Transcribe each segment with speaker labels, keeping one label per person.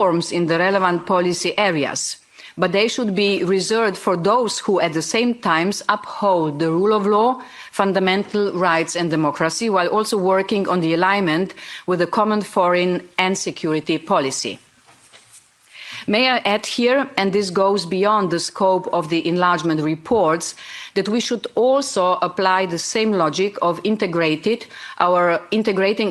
Speaker 1: reforms in the relevant policy areas, but they should be reserved for those who at the same time uphold the rule of law, fundamental rights and democracy, while also working on the alignment with the common foreign and security policy. May I add here, and this goes beyond the scope of the enlargement reports, that we should also apply the same logic of integrating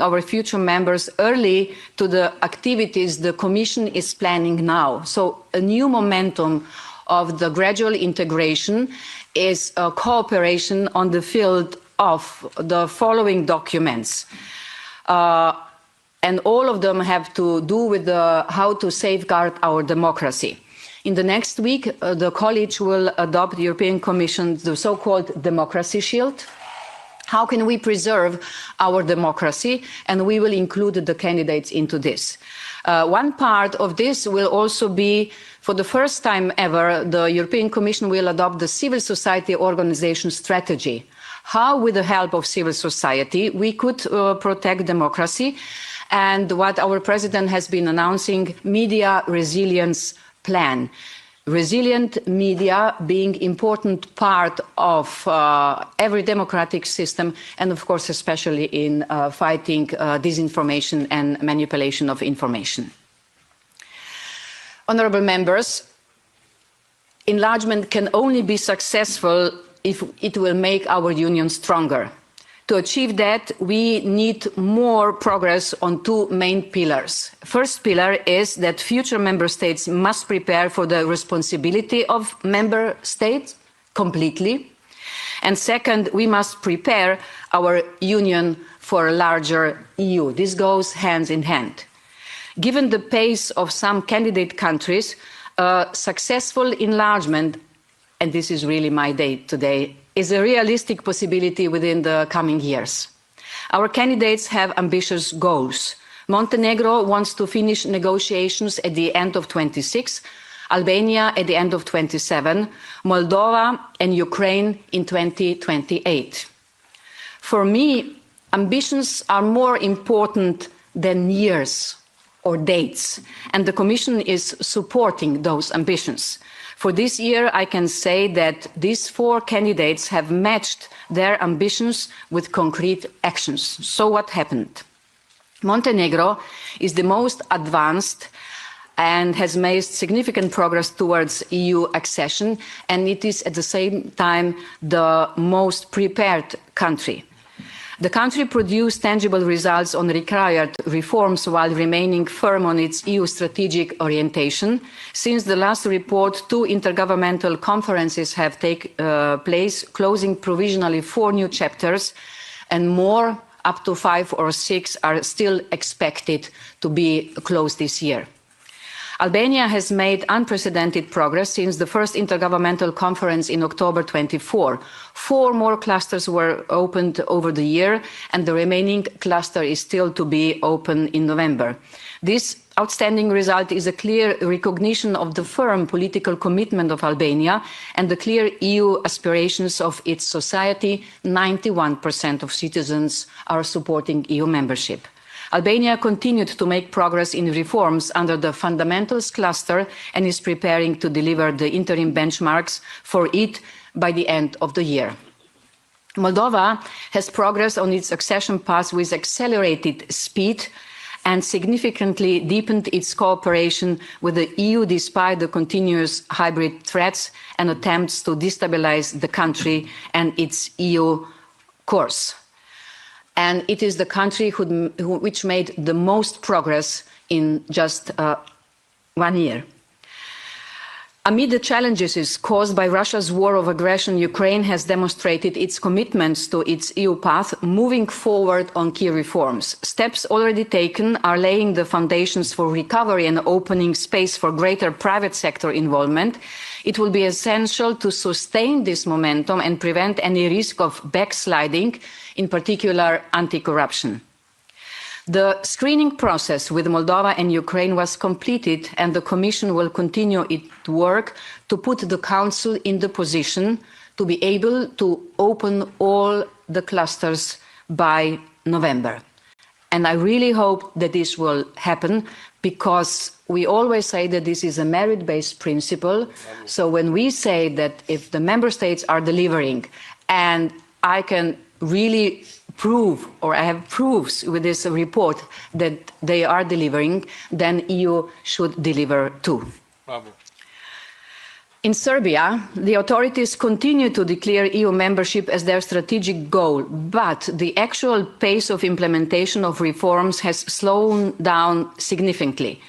Speaker 1: our future members early to the activities the Commission is planning now. So a new momentum of the gradual integration is a cooperation on the field of the following documents. And all of them have to do with how to safeguard our democracy. In the next week, the College will adopt the European Commission, the so-called Democracy Shield. How can we preserve our democracy? And we will include the candidates into this. One part of this will also be, for the first time ever, the European Commission will adopt the civil society organization strategy. How, with the help of civil society, we could protect democracy, and what our president has been announcing, media resilience plan. Resilient media being important part of every democratic system, and of course especially in fighting disinformation and manipulation of information. Honourable members, enlargement can only be successful if it will make our union stronger. To achieve that, we need more progress on two main pillars. First pillar is that future member states must prepare for the responsibility of member states completely. And second, we must prepare our union for a larger EU. This goes hand in hand. Given the pace of some candidate countries, successful enlargement, and this is really my day today, is a realistic possibility within the coming years. Our candidates have ambitious goals. Montenegro wants to finish negotiations at the end of 26, Albania at the end of 27, Moldova and Ukraine in 2028. For me, ambitions are more important than years or dates, and the Commission is supporting those ambitions. For this year, I can say that these four candidates have matched their ambitions with concrete actions. So what happened? Montenegro is the most advanced and has made significant progress towards EU accession, and it is at the same time the most prepared country. The country produced tangible results on required reforms while remaining firm on its EU strategic orientation. Since the last report, 2 intergovernmental conferences have taken place, closing provisionally 4 new chapters, and more, up to 5 or 6, are still expected to be closed this year. Albania has made unprecedented progress since the first intergovernmental conference in October 24. 4 more clusters were opened over the year, and the remaining cluster is still to be open in November. This outstanding result is a clear recognition of the firm political commitment of Albania and the clear EU aspirations of its society. 91% of citizens are supporting EU membership. Albania continued to make progress in reforms under the fundamentals cluster and is preparing to deliver the interim benchmarks for it by the end of the year. Moldova has progressed on its accession path with accelerated speed and significantly deepened its cooperation with the EU despite the continuous hybrid threats and attempts to destabilize the country and its EU course. And it is the country which made the most progress in just 1 year. Amid the challenges caused by Russia's war of aggression, Ukraine has demonstrated its commitments to its EU path, moving forward on key reforms. Steps already taken are laying the foundations for recovery and opening space for greater private sector involvement. It will be essential to sustain this momentum and prevent any risk of backsliding, in particular anti-corruption. The screening process with Moldova and Ukraine was completed, and the Commission will continue its work to put the Council in the position to be able to open all the clusters by November. And I really hope that this will happen, because we always say that this is a merit-based principle. So when we say that if the member states are delivering, and I can really prove, or I have proofs with this report that they are delivering, then EU should deliver too.
Speaker 2: Bravo.
Speaker 1: In Serbia, the authorities continue to declare EU membership as their strategic goal, but the actual pace of implementation of reforms has slowed down significantly.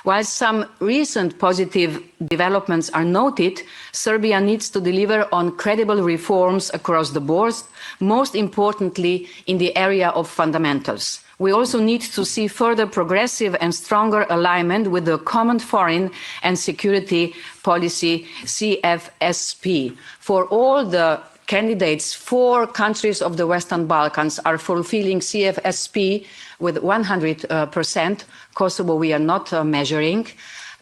Speaker 1: While some recent positive developments are noted, Serbia needs to deliver on credible reforms across the board, most importantly in the area of fundamentals. We also need to see further progressive and stronger alignment with the common foreign and security policy, CFSP. For all the candidates, 4 countries of the Western Balkans are fulfilling CFSP with 100%. Kosovo we are not measuring.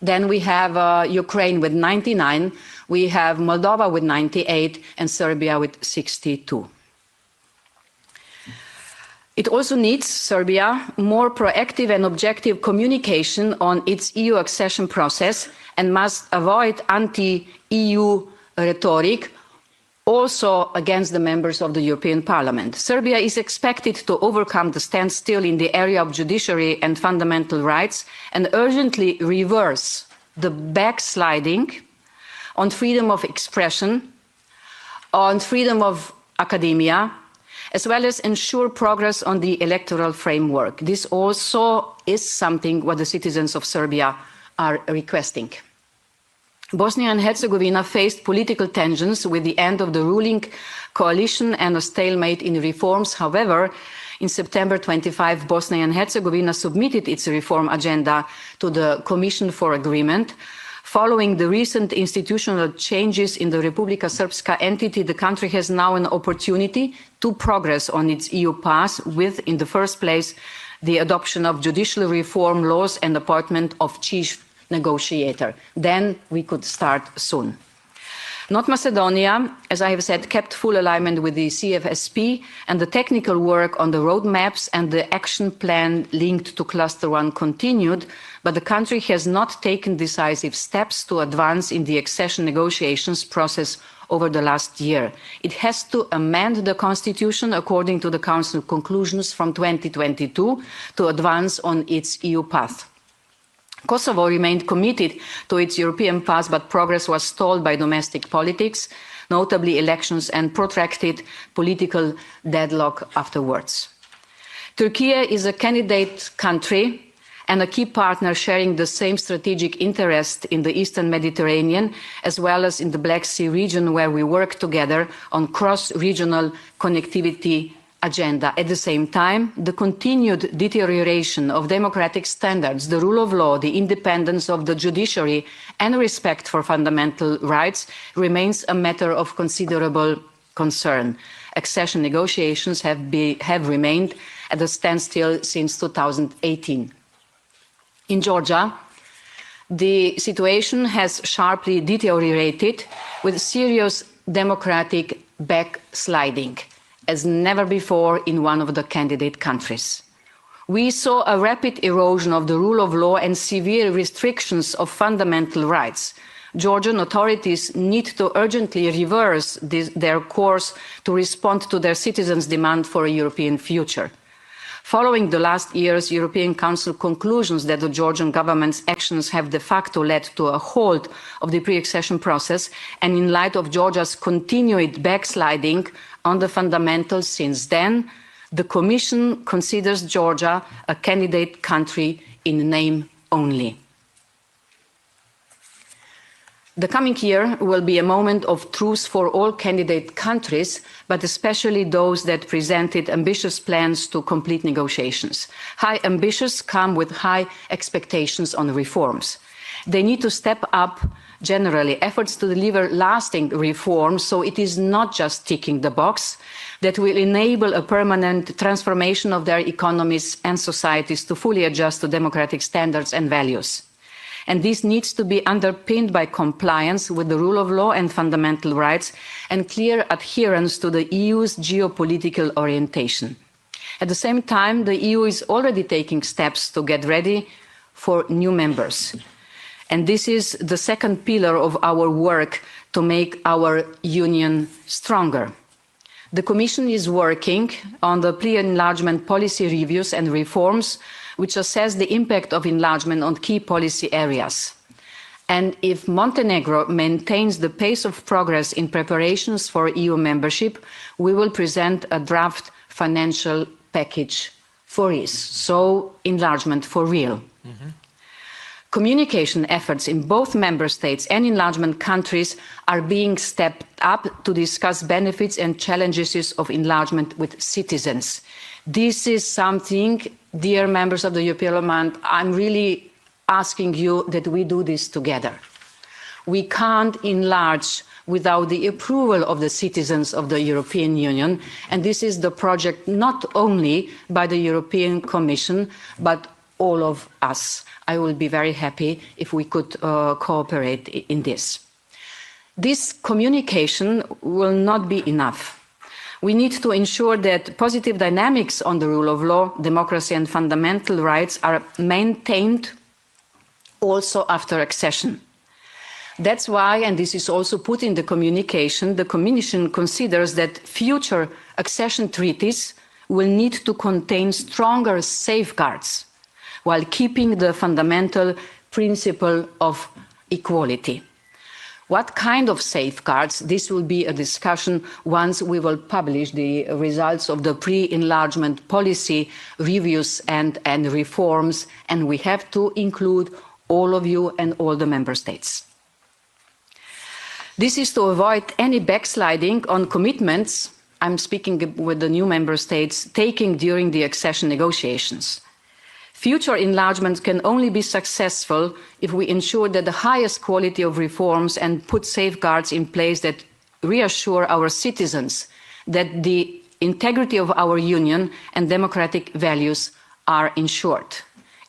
Speaker 1: Then we have Ukraine with 99, we have Moldova with 98, and Serbia with 62. It also needs, Serbia, more proactive and objective communication on its EU accession process and must avoid anti-EU rhetoric, also against the members of the European Parliament. Serbia is expected to overcome the standstill in the area of judiciary and fundamental rights and urgently reverse the backsliding on freedom of expression, on freedom of academia, as well as ensure progress on the electoral framework. This also is something what the citizens of Serbia are requesting. Bosnia and Herzegovina faced political tensions with the end of the ruling coalition and a stalemate in reforms. However, in September 25, Bosnia and Herzegovina submitted its reform agenda to the Commission for Agreement. Following the recent institutional changes in the Republika Srpska entity, the country has now an opportunity to progress on its EU path with, in the first place, the adoption of judicial reform laws and appointment of chief negotiator. Then we could start soon. North Macedonia, as I have said, kept full alignment with the CFSP, and the technical work on the roadmaps and the action plan linked to Cluster 1 continued, but the country has not taken decisive steps to advance in the accession negotiations process over the last year. It has to amend the constitution according to the Council conclusions from 2022 to advance on its EU path. Kosovo remained committed to its European path, but progress was stalled by domestic politics, notably elections and protracted political deadlock afterwards. Turkey is a candidate country and a key partner sharing the same strategic interest in the Eastern Mediterranean, as well as in the Black Sea region, where we work together on cross-regional connectivity agenda. At the same time, the continued deterioration of democratic standards, the rule of law, the independence of the judiciary, and respect for fundamental rights remains a matter of considerable concern. Accession negotiations have remained at a standstill since 2018. In Georgia, the situation has sharply deteriorated with serious democratic backsliding, as never before in one of the candidate countries. We saw a rapid erosion of the rule of law and severe restrictions of fundamental rights. Georgian authorities need to urgently reverse their course to respond to their citizens' demand for a European future. Following the last year's European Council conclusions that the Georgian government's actions have de facto led to a halt of the pre-accession process, and in light of Georgia's continued backsliding on the fundamentals since then, the Commission considers Georgia a candidate country in name only. The coming year will be a moment of truth for all candidate countries, but especially those that presented ambitious plans to complete negotiations. High ambitions come with high expectations on reforms. They need to step up generally efforts to deliver lasting reforms, so it is not just ticking the box that will enable a permanent transformation of their economies and societies to fully adjust to democratic standards and values. And this needs to be underpinned by compliance with the rule of law and fundamental rights and clear adherence to the EU's geopolitical orientation. At the same time, the EU is already taking steps to get ready for new members. And this is the second pillar of our work to make our union stronger. The Commission is working on the pre-enlargement policy reviews and reforms which assess the impact of enlargement on key policy areas. And if Montenegro maintains the pace of progress in preparations for EU membership, we will present a draft financial package for it. So, enlargement for real. Communication efforts in both member states and enlargement countries are being stepped up to discuss benefits and challenges of enlargement with citizens. This is something, dear members of the European Parliament, I'm really asking you that we do this together. We can't enlarge without the approval of the citizens of the European Union, and this is the project not only by the European Commission, but all of us. I will be very happy if we could cooperate in this. This communication will not be enough. We need to ensure that positive dynamics on the rule of law, democracy and fundamental rights are maintained also after accession. That's why, and this is also put in the Commission considers that future accession treaties will need to contain stronger safeguards while keeping the fundamental principle of equality. What kind of safeguards? This will be a discussion once we will publish the results of the pre-enlargement policy reviews and reforms, and we have to include all of you and all the member states. This is to avoid any backsliding on commitments, I'm speaking with the new member states, taking during the accession negotiations. Future enlargements can only be successful if we ensure that the highest quality of reforms and put safeguards in place that reassure our citizens that the integrity of our union and democratic values are ensured.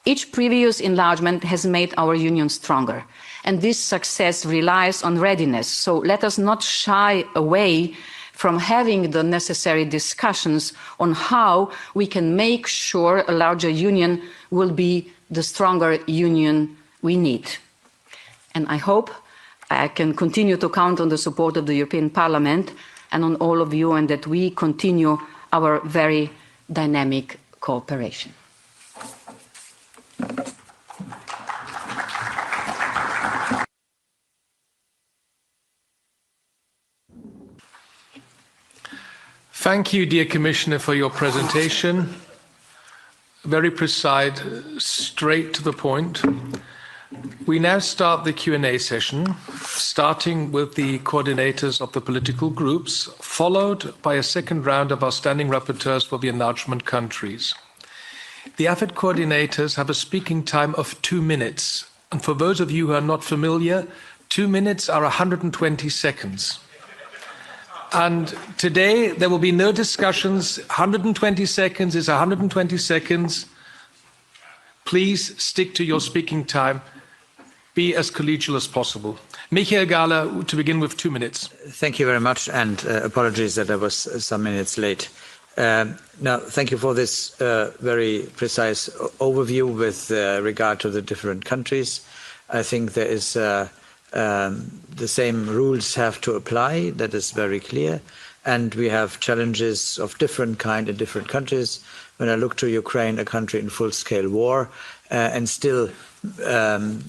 Speaker 1: Each previous enlargement has made our union stronger, and this success relies on readiness. So let us not shy away from having the necessary discussions on how we can make sure a larger union will be the stronger union we need. And I hope I can continue to count on the support of the European Parliament and on all of you, and that we continue our very dynamic cooperation.
Speaker 2: Thank you, dear Commissioner, for your presentation. Very precise, straight to the point. We now start the Q&A session, starting with the coordinators of the political groups, followed by a second round of our standing rapporteurs for the enlargement countries. The AFET coordinators have a speaking time of 2 minutes. And for those of you who are not familiar, 2 minutes are 120 seconds. And today there will be no discussions. 120 seconds is 120 seconds. Please stick to your speaking time. Be as collegial as possible. Michael Gahler, to begin with 2 minutes.
Speaker 3: Thank you very much, and apologies that I was some minutes late. Now, thank you for this very precise overview with regard to the different countries. I think there is the same rules have to apply. That is very clear. And we have challenges of different kind in different countries. When I look to Ukraine, a country in full-scale war, and still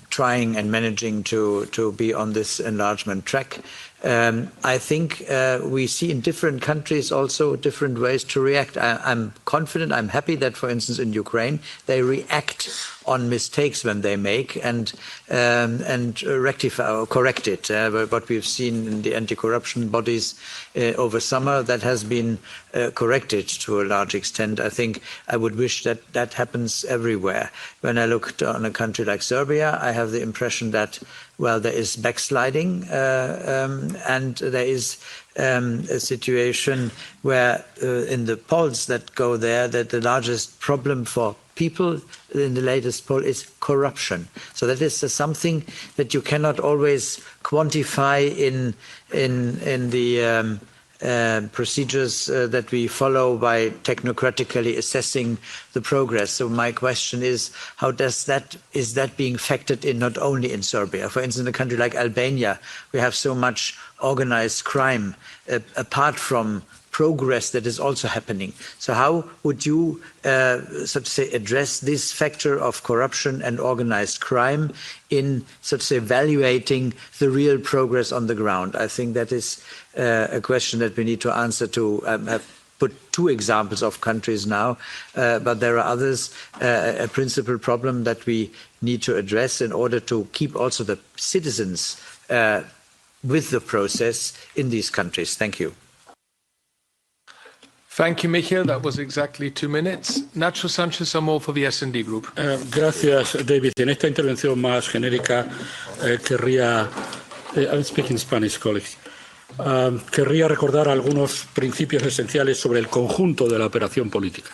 Speaker 3: trying and managing to be on this enlargement track, I think we see in different countries also different ways to react. I'm confident, I'm happy that, for instance, in Ukraine, they react on mistakes when they make and rectify or correct it. What we've seen in the anti-corruption bodies over summer, that has been corrected to a large extent. I think I would wish that that happens everywhere. When I looked on a country like Serbia, I have the impression that, well, there is backsliding and there is a situation where in the polls that go there, that the largest problem for people in the latest poll is corruption. So that is something that you cannot always quantify in the procedures that we follow by technocratically assessing the progress. So my question is, is that being factored in not only in Serbia? For instance, in a country like Albania, we have so much organized crime apart from progress that is also happening. So how would you, so to say, address this factor of corruption and organized crime in, so to say, evaluating the real progress on the ground? I think that is a question that we need to answer to. I've put two examples of countries now, but there are others, a principal problem that we need to address in order to keep also the citizens with the process in these countries. Thank you.
Speaker 2: Thank you, Michael. That was exactly 2 minutes. Nacho Sanchez Amor for the S&D Group.
Speaker 4: Gracias, David. En esta intervención más genérica querría, I'm speaking Spanish, colleagues. Querría recordar algunos principios esenciales sobre el conjunto de la operación política.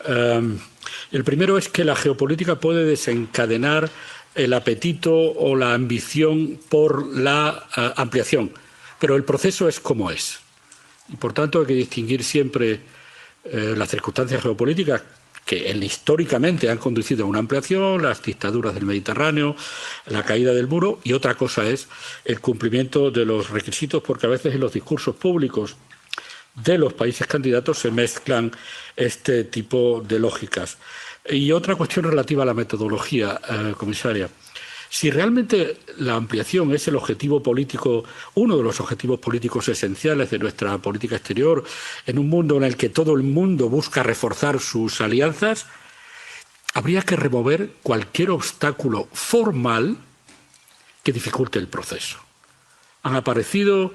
Speaker 4: El primero es que la geopolítica puede desencadenar el apetito o la ambición por la ampliación, pero el proceso es como es. Y por tanto hay que distinguir siempre las circunstancias geopolíticas que históricamente han conducido a una ampliación, las dictaduras del Mediterráneo, la caída del muro, y otra cosa es el cumplimiento de los requisitos, porque a veces en los discursos públicos de los países candidatos se mezclan este tipo de lógicas. Y otra cuestión relativa a la metodología, comisaria. Si realmente la ampliación es el objetivo político, uno de los objetivos políticos esenciales de nuestra política exterior, en un mundo en el que todo el mundo busca reforzar sus alianzas, habría que remover cualquier obstáculo formal que dificulte el proceso. Han aparecido,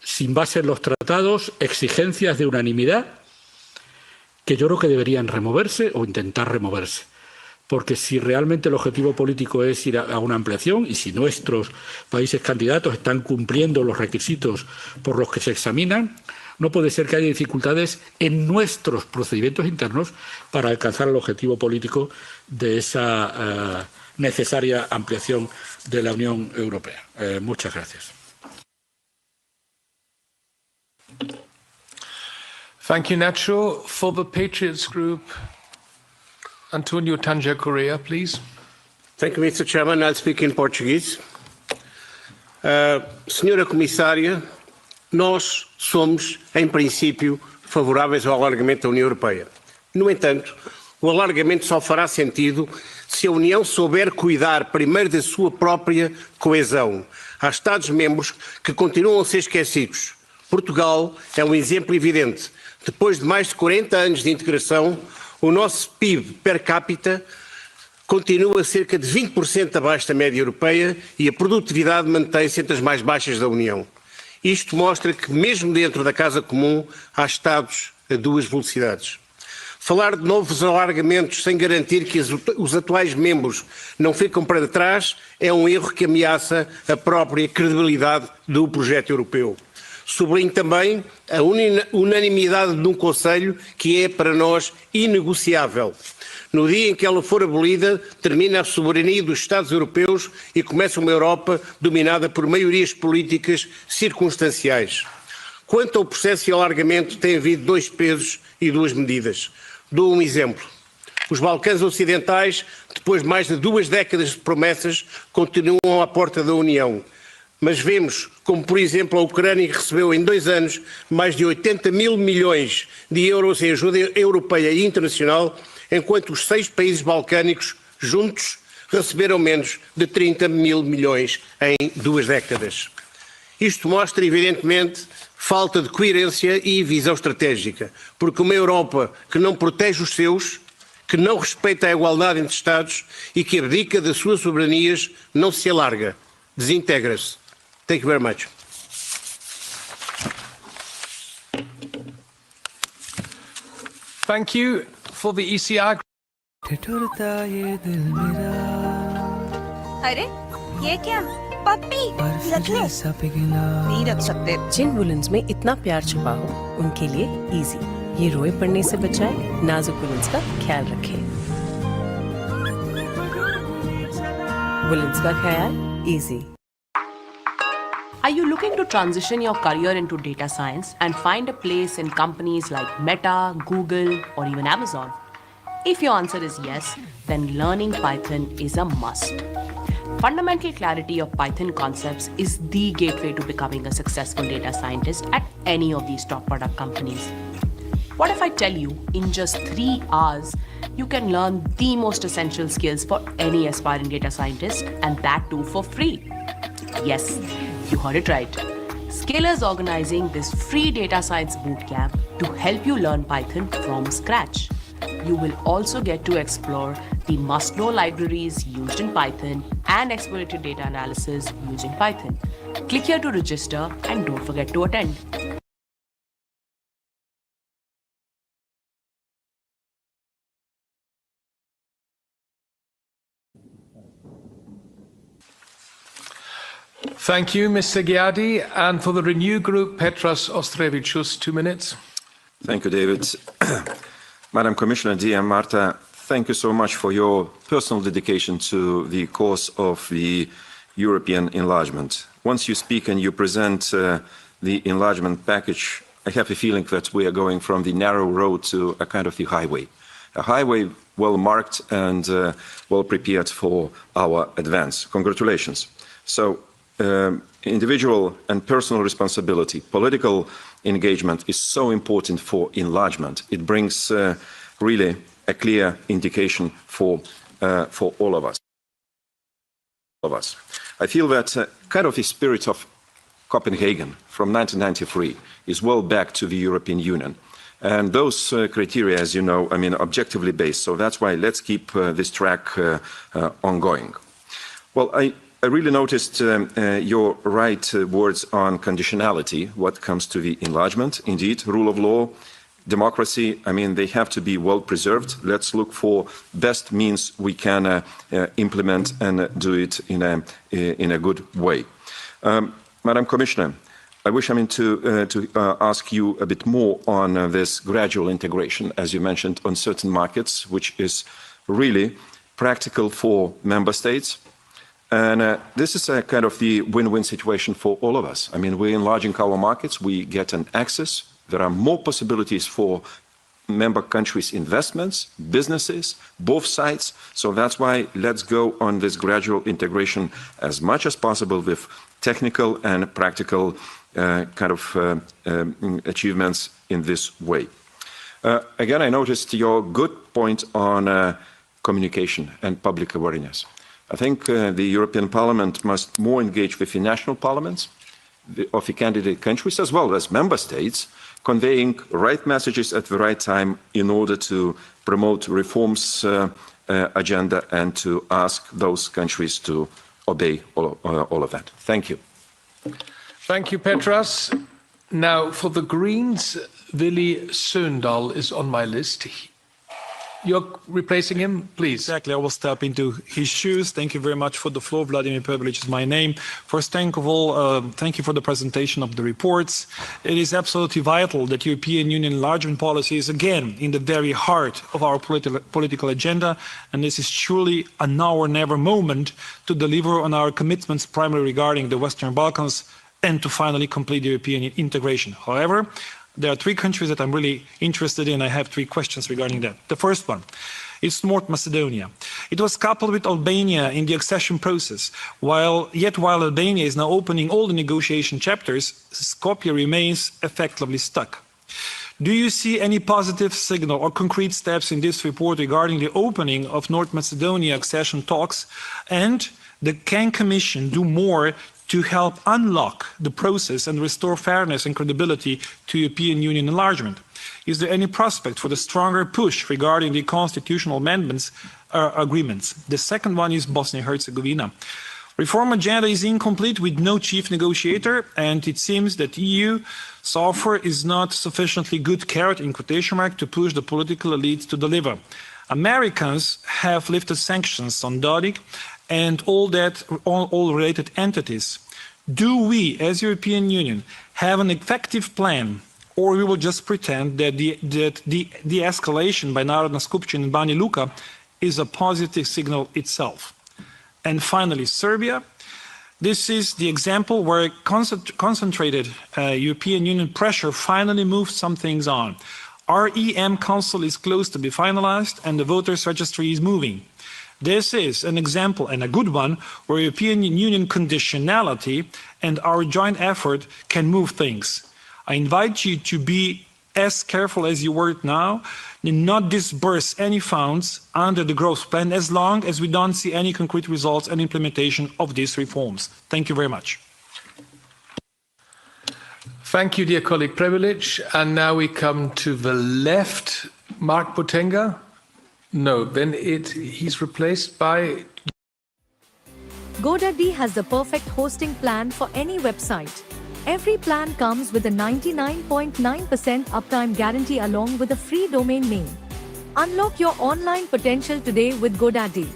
Speaker 4: sin base en los tratados, exigencias de unanimidad que yo creo que deberían removerse o intentar removerse. Porque si realmente el objetivo político es ir a una ampliación y si nuestros países candidatos están cumpliendo los requisitos por los que se examinan, no puede ser que haya dificultades en nuestros procedimientos internos para alcanzar el objetivo político de esa necesaria ampliación de la Unión Europea. Muchas gracias.
Speaker 2: Thank you, Nacho. For the Patriots Group, Antonio Tanja Correa, please.
Speaker 5: Thank you, Mr. Chairman. I'll speak in Portuguese. Senhora Comissária, nós somos, em princípio, favoráveis ao alargamento da União Europeia. No entanto, o alargamento só fará sentido se a União souber cuidar primeiro da sua própria coesão. Há Estados-membros que continuam a ser esquecidos. Portugal é um exemplo evidente. Depois de mais de 40 anos de integração, o nosso PIB per capita continua cerca de 20% abaixo da média europeia e a produtividade mantém-se entre as mais baixas da União. Isto mostra que, mesmo dentro da Casa Comum, há Estados a duas velocidades. Falar de novos alargamentos sem garantir que os atuais membros não ficam para trás é um erro que ameaça a própria credibilidade do projeto europeu. Sublinho também a unanimidade num Conselho que é para nós inegociável. No dia em que ela for abolida, termina a soberania dos Estados europeus e começa uma Europa dominada por maiorias políticas circunstanciais. Quanto ao processo de alargamento, tem havido dois pesos e duas medidas. Dou um exemplo. Os Balcãs Ocidentais, depois de mais de 2 décadas de promessas, continuam à porta da União. Mas vemos como, por exemplo, a Ucrânia recebeu em 2 anos mais de 80 mil milhões de euros em ajuda europeia e internacional, enquanto os 6 países balcânicos juntos receberam menos de 30 mil milhões em 2 décadas. Isto mostra, evidentemente, falta de coerência e visão estratégica, porque uma Europa que não protege os seus, que não respeita a igualdade entre Estados e que abdica das suas soberanias, não se alarga, desintegra-se. Thank you very much.
Speaker 2: Thank you. For the ECR.
Speaker 6: अरे ये क्या पप्पी रख ले नहीं रख सकते।
Speaker 7: जिन वुलेन्स में इतना प्यार छुपा हो उनके लिए इजी, ये रोए पड़ने से बचाए, नाजुक वुलेन्स का ख्याल रखें। वुलेन्स का ख्याल easy. Are you looking to transition your career into data science and find a place in companies like Meta, Google, or even Amazon? If your answer is yes, then learning Python is a must. Fundamental clarity of Python concepts is the gateway to becoming a successful data scientist at any of these top product companies. What if I tell you, in just 3 hours, you can learn the most essential skills for any aspiring data scientist, and that too for free? Yes, you heard it right. Scala is organizing this free data science bootcamp to help you learn Python from scratch. You will also get to explore the must-know libraries used in Python and exploratory data analysis using Python. Click here to register and don't forget to attend.
Speaker 2: Thank you, Mr. Giadi. And for the Renew Group, Petros Ostrevichus, 2 minutes.
Speaker 8: Thank you, David. Madam Commissioner, dear Marta, thank you so much for your personal dedication to the cause of the European enlargement. Once you speak and you present the enlargement package, I have a feeling that we are going from the narrow road to a kind of the highway. A highway well marked and well prepared for our advance. Congratulations. So, individual and personal responsibility, political engagement is so important for enlargement. It brings really a clear indication for all of us. I feel that kind of the spirit of Copenhagen from 1993 is well back to the European Union. And those criteria, as you know, I mean, objectively based. So that's why let's keep this track ongoing. Well, I really noticed your right words on conditionality, what comes to the enlargement. Indeed, rule of law, democracy, I mean, they have to be well preserved. Let's look for best means we can implement and do it in a good way. Madam Commissioner, I wish to ask you a bit more on this gradual integration, as you mentioned, on certain markets, which is really practical for member states. And this is a kind of the win-win situation for all of us. I mean, we're enlarging our markets, we get an access, there are more possibilities for member countries' investments, businesses, both sides. So that's why let's go on this gradual integration as much as possible with technical and practical kind of achievements in this way. Again, I noticed your good point on communication and public awareness. I think the European Parliament must more engage with the national parliaments of the candidate countries as well as member states, conveying right messages at the right time in order to promote reforms agenda and to ask those countries to obey all of that. Thank you.
Speaker 2: Thank you, Petros. Now, for the Greens, Willy Søndal is on my list. You're replacing him, please.
Speaker 9: Exactly, I will step into his shoes. Thank you very much for the floor. Vladimir Pavlovich is my name. First, thank you for the presentation of the reports. It is absolutely vital that European Union enlargement policy is again in the very heart of our political agenda, and this is truly a now or never moment to deliver on our commitments primarily regarding the Western Balkans and to finally complete European integration. However, there are 3 countries that I'm really interested in. I have 3 questions regarding that. The first one is North Macedonia. It was coupled with Albania in the accession process. While Albania is now opening all the negotiation chapters, Skopje remains effectively stuck. Do you see any positive signal or concrete steps in this report regarding the opening of North Macedonia accession talks? And can Commission do more to help unlock the process and restore fairness and credibility to European Union enlargement? Is there any prospect for the stronger push regarding the constitutional amendments agreements? The second one is Bosnia-Herzegovina. Reform agenda is incomplete with no chief negotiator, and it seems that EU so far is not sufficiently good carrot in quotation mark to push the political elites to deliver. Americans have lifted sanctions on Dodik and all related entities. Do we, as European Union, have an effective plan, or we will just pretend that the escalation by Narodna Skupština in Banja Luka is a positive signal itself? And finally, Serbia. This is the example where concentrated European Union pressure finally moved some things on. Our EM Council is close to be finalized and the voters' registry is moving. This is an example, and a good one, where European Union conditionality and our joint effort can move things. I invite you to be as careful as you were now, and not disburse any funds under the growth plan as long as we don't see any concrete results and implementation of these reforms. Thank you very much.
Speaker 2: Thank you, dear colleague Prebilic. And now we come to the left. Mark Botenga? No, then he's replaced by...
Speaker 10: GoDaddy has the perfect hosting plan for any website. Every plan comes with a 99.9% uptime guarantee along with a free domain name. Unlock your online potential today with GoDaddy.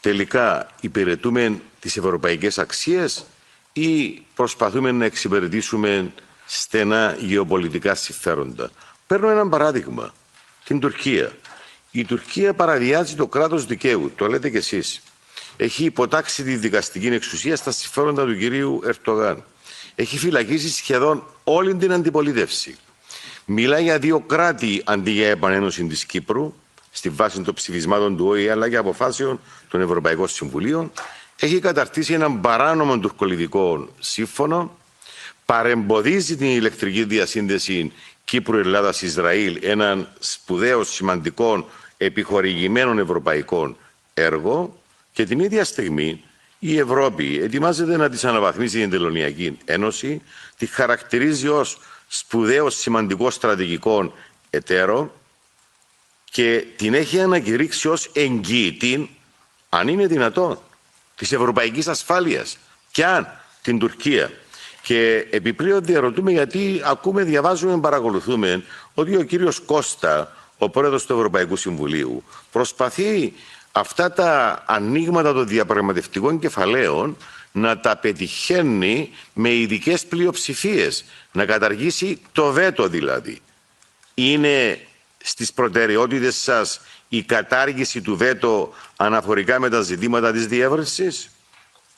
Speaker 11: Τελικά υπηρετούμε τις ευρωπαϊκές αξίες ή προσπαθούμε να εξυπηρετήσουμε στενά γεωπολιτικά συμφέροντα. Παίρνω ένα παράδειγμα. Την Τουρκία. Η Τουρκία παραβιάζει το κράτος δικαίου, το λέτε κι εσείς. Έχει υποτάξει τη δικαστική εξουσία στα συμφέροντα του κυρίου Ερντογάν. Έχει φυλακίσει σχεδόν όλη την αντιπολίτευση. Μιλάει για δύο κράτη αντί για επανένωση της Κύπρου, στη βάση των ψηφισμάτων του ΟΗΕ αλλά και αποφάσεων των Ευρωπαϊκών Συμβουλίων. Έχει καταρτήσει έναν παράνομο τουρκολιβικό σύμφωνο, παρεμποδίζει την ηλεκτρική διασύνδεση Κύπρου-Ελλάδας-Ισραήλ, έναν σπουδαίο σημαντικό επιχορηγημένων ευρωπαϊκών έργο και την ίδια στιγμή η Ευρώπη ετοιμάζεται να της αναβαθμίσει την Τελωνειακή Ένωση, τη χαρακτηρίζει ως σπουδαίο σημαντικό στρατηγικό εταίρο και την έχει ανακηρύξει ως εγγυητή, αν είναι δυνατόν, της ευρωπαϊκής ασφάλειας και αν την Τουρκία. Και επιπλέον διαρωτούμε γιατί ακούμε, διαβάζουμε, παρακολουθούμε ότι ο κύριος Κώστα, ο πρόεδρος του Ευρωπαϊκού Συμβουλίου, προσπαθεί αυτά τα ανοίγματα των διαπραγματευτικών κεφαλαίων να τα πετυχαίνει με ειδικές πλειοψηφίες, να καταργήσει το βέτο δηλαδή. Είναι στις προτεραιότητες σας η κατάργηση του βέτο αναφορικά με τα ζητήματα της διεύρυνσης?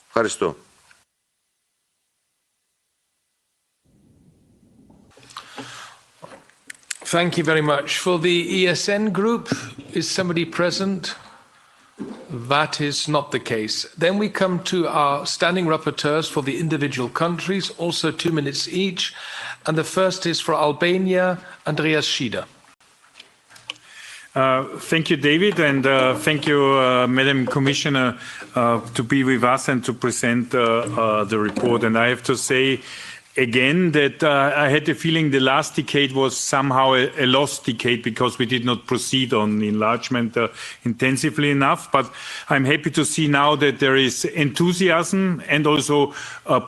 Speaker 11: Ευχαριστώ.
Speaker 2: Thank you very much. For the ESN group, is somebody present? That is not the case. Then we come to our standing rapporteurs for the individual countries, also 2 minutes each. And the first is for Albania, Andreas Schieder.
Speaker 12: Thank you, David, and thank you, Madam Commissioner, to be with us and to present the report. And I have to say again that I had the feeling the last decade was somehow a lost decade because we did not proceed on enlargement intensively enough. But I'm happy to see now that there is enthusiasm and also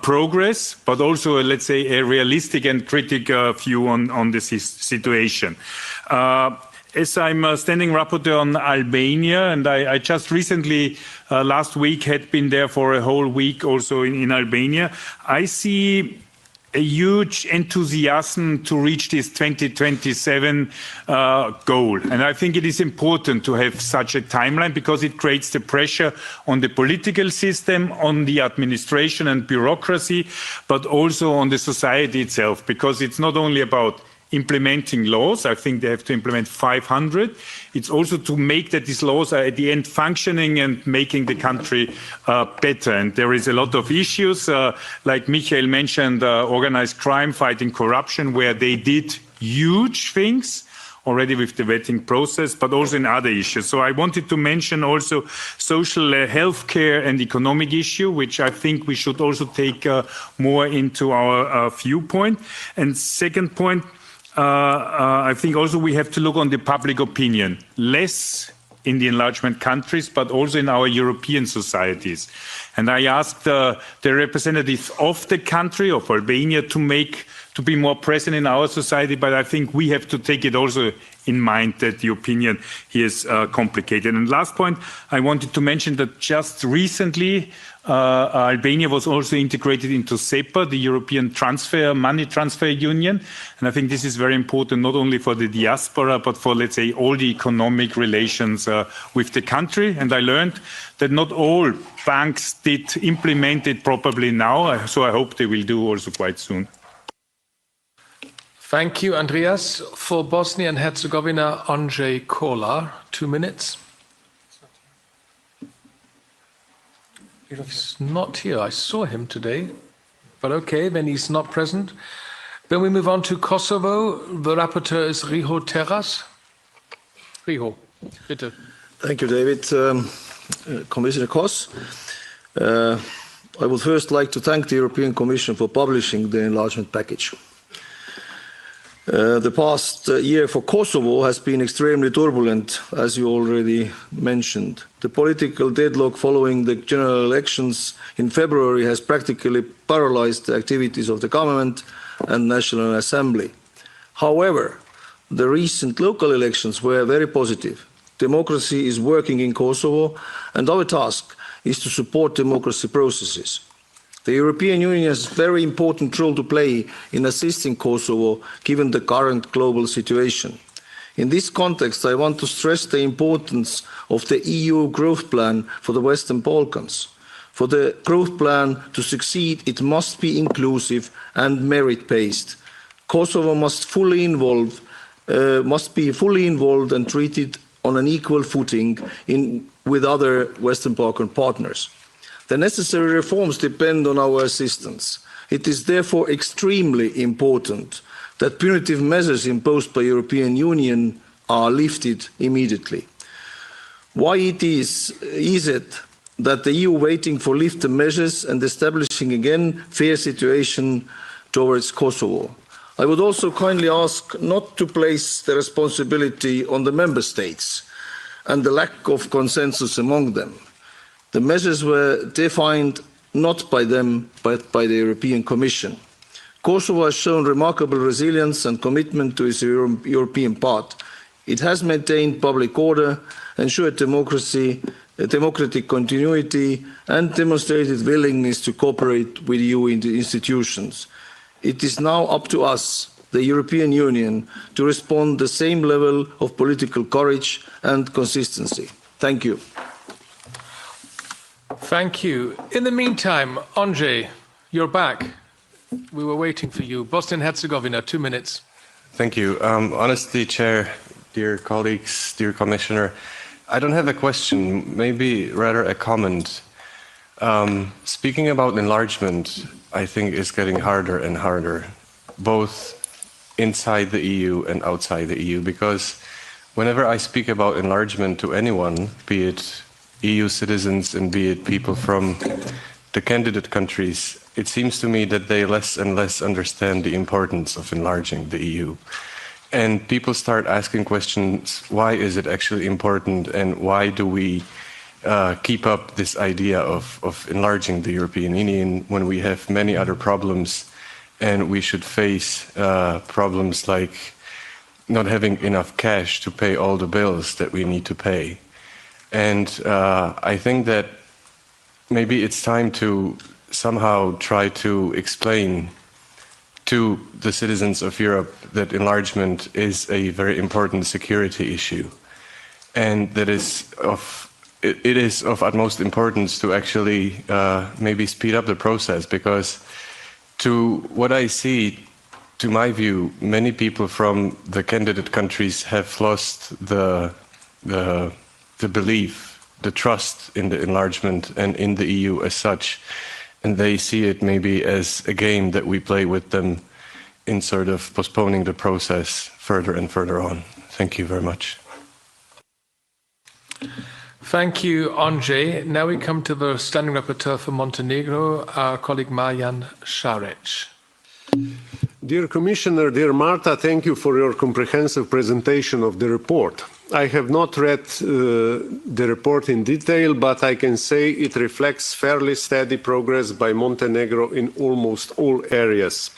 Speaker 12: progress, but also, let's say, a realistic and critical view on the situation. As I'm standing rapporteur on Albania, and I just recently, last week, had been there for a whole week also in Albania, I see a huge enthusiasm to reach this 2027 goal. And I think it is important to have such a timeline because it creates the pressure on the political system, on the administration and bureaucracy, but also on the society itself, because it's not only about implementing laws. I think they have to implement 500. It's also to make that these laws are at the end functioning and making the country better. And there is a lot of issues, like Michael mentioned, organized crime, fighting corruption, where they did huge things already with the vetting process, but also in other issues. So I wanted to mention also social healthcare and economic issue, which I think we should also take more into our viewpoint. And second point, I think also we have to look on the public opinion, less in the enlargement countries, but also in our European societies. And I asked the representatives of the country, of Albania, to make to be more present in our society, but I think we have to take it also in mind that the opinion here is complicated. And last point, I wanted to mention that just recently, Albania was also integrated into SEPA, the European Money Transfer Union. And I think this is very important, not only for the diaspora, but for, let's say, all the economic relations with the country. And I learned that not all banks did implement it properly now, so I hope they will do also quite soon.
Speaker 2: Thank you, Andreas. For Bosnia and Herzegovina, Andrzej Kolar, 2 minutes. He's not here. I saw him today, but okay, then he's not present. Then we move on to Kosovo. The rapporteur is Riho Terras. Riho, bitte.
Speaker 13: Thank you, David. Commissioner Kos, I would first like to thank the European Commission for publishing the enlargement package. The past year for Kosovo has been extremely turbulent, as you already mentioned. The political deadlock following the general elections in February has practically paralyzed the activities of the government and National Assembly. However, the recent local elections were very positive. Democracy is working in Kosovo, and our task is to support democracy processes. The European Union has a very important role to play in assisting Kosovo, given the current global situation. In this context, I want to stress the importance of the EU growth plan for the Western Balkans. For the growth plan to succeed, it must be inclusive and merit-based. Kosovo must be fully involved and treated on an equal footing with other Western Balkan partners. The necessary reforms depend on our assistance. It is therefore extremely important that punitive measures imposed by the European Union are lifted immediately. Why is it that the EU waiting for lifted measures and establishing again fair situation towards Kosovo? I would also kindly ask not to place the responsibility on the member states and the lack of consensus among them. The measures were defined not by them, but by the European Commission. Kosovo has shown remarkable resilience and commitment to its European path. It has maintained public order, ensured democratic continuity, and demonstrated willingness to cooperate with EU institutions. It is now up to us, the European Union, to respond the same level of political courage and consistency. Thank you.
Speaker 2: Thank you. In the meantime, Andrzej, you're back. We were waiting for you. Bosnia and Herzegovina, 2 minutes.
Speaker 14: Thank you. Honestly, Chair, dear colleagues, dear Commissioner, I don't have a question, maybe rather a comment. Speaking about enlargement, I think is getting harder and harder, both inside the EU and outside the EU, because whenever I speak about enlargement to anyone, be it EU citizens and be it people from the candidate countries, it seems to me that they less and less understand the importance of enlarging the EU. And people start asking questions, why is it actually important and why do we keep up this idea of enlarging the European Union when we have many other problems and we should face problems like not having enough cash to pay all the bills that we need to pay. And I think that maybe it's time to somehow try to explain to the citizens of Europe that enlargement is a very important security issue, and that it is of utmost importance to actually maybe speed up the process, because to what I see, to my view, many people from the candidate countries have lost the belief, the trust in the enlargement and in the EU as such, and they see it maybe as a game that we play with them in sort of postponing the process further and further on. Thank you very much.
Speaker 2: Thank you, Andrzej. Now we come to the Standing Rapporteur for Montenegro, our colleague Marjan Šarić.
Speaker 15: Dear Commissioner, dear Marta, thank you for your comprehensive presentation of the report. I have not read the report in detail, but I can say it reflects fairly steady progress by Montenegro in almost all areas.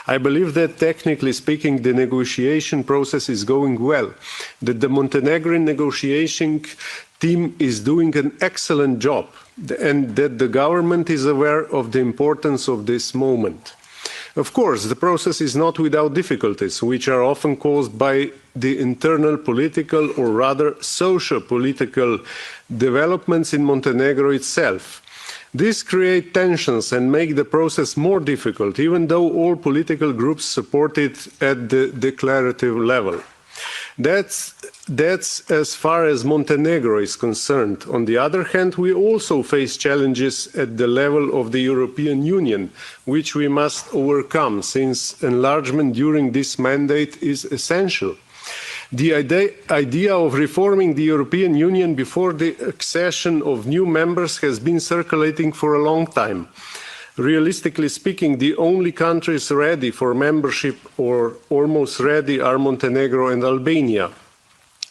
Speaker 15: I believe that, technically speaking, the negotiation process is going well, that the Montenegrin negotiation team is doing an excellent job, and that the government is aware of the importance of this moment. Of course, the process is not without difficulties, which are often caused by the internal political, or rather socio-political, developments in Montenegro itself. These create tensions and make the process more difficult, even though all political groups support it at the declarative level. That's as far as Montenegro is concerned. On the other hand, we also face challenges at the level of the European Union, which we must overcome, since enlargement during this mandate is essential. The idea of reforming the European Union before the accession of new members has been circulating for a long time. Realistically speaking, the only countries ready for membership, or almost ready, are Montenegro and Albania.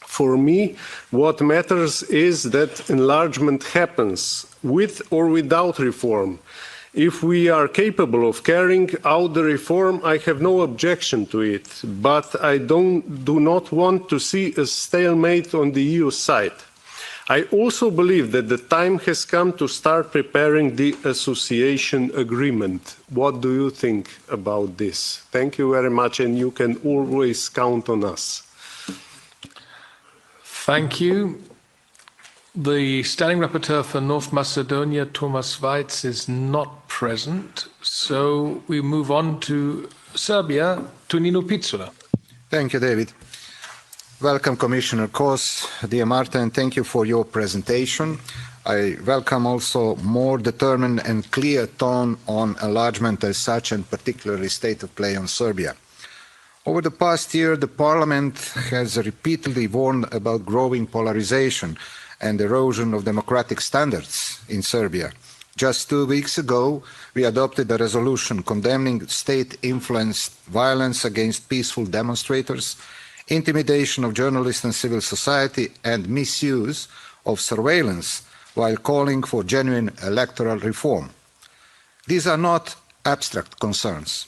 Speaker 15: For me, what matters is that enlargement happens, with or without reform. If we are capable of carrying out the reform, I have no objection to it, but I do not want to see a stalemate on the EU side. I also believe that the time has come to start preparing the association agreement. What do you think about this? Thank you very much, and you can always count on us.
Speaker 2: Thank you. The Standing Rapporteur for North Macedonia, Thomas Weitz, is not present, so we move on to Serbia, Tonino Picula.
Speaker 16: Thank you, David. Welcome, Commissioner Kos, dear Marta, and thank you for your presentation. I welcome also more determined and clear tone on enlargement as such, and particularly state of play on Serbia. Over the past year, the Parliament has repeatedly warned about growing polarization and erosion of democratic standards in Serbia. Just 2 weeks ago, we adopted a resolution condemning state-influenced violence against peaceful demonstrators, intimidation of journalists and civil society, and misuse of surveillance, while calling for genuine electoral reform. These are not abstract concerns.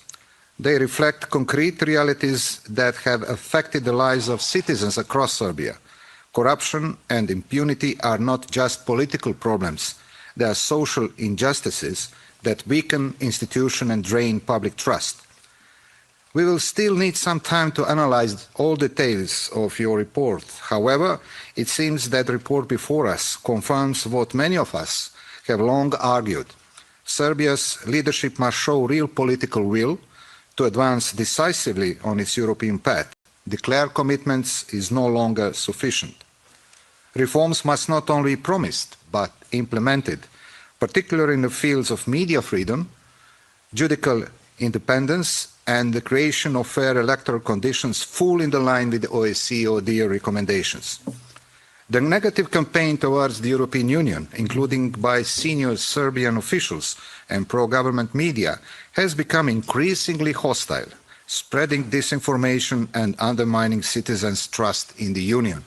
Speaker 16: They reflect concrete realities that have affected the lives of citizens across Serbia. Corruption and impunity are not just political problems. They are social injustices that weaken institutions and drain public trust. We will still need some time to analyze all details of your report. However, it seems that the report before us confirms what many of us have long argued. Serbia's leadership must show real political will to advance decisively on its European path. Declared commitments is no longer sufficient. Reforms must not only be promised, but implemented, particularly in the fields of media freedom, judicial independence, and the creation of fair electoral conditions fully in line with the OSCE ODIHR recommendations. The negative campaign towards the European Union, including by senior Serbian officials and pro-government media, has become increasingly hostile, spreading disinformation and undermining citizens' trust in the Union.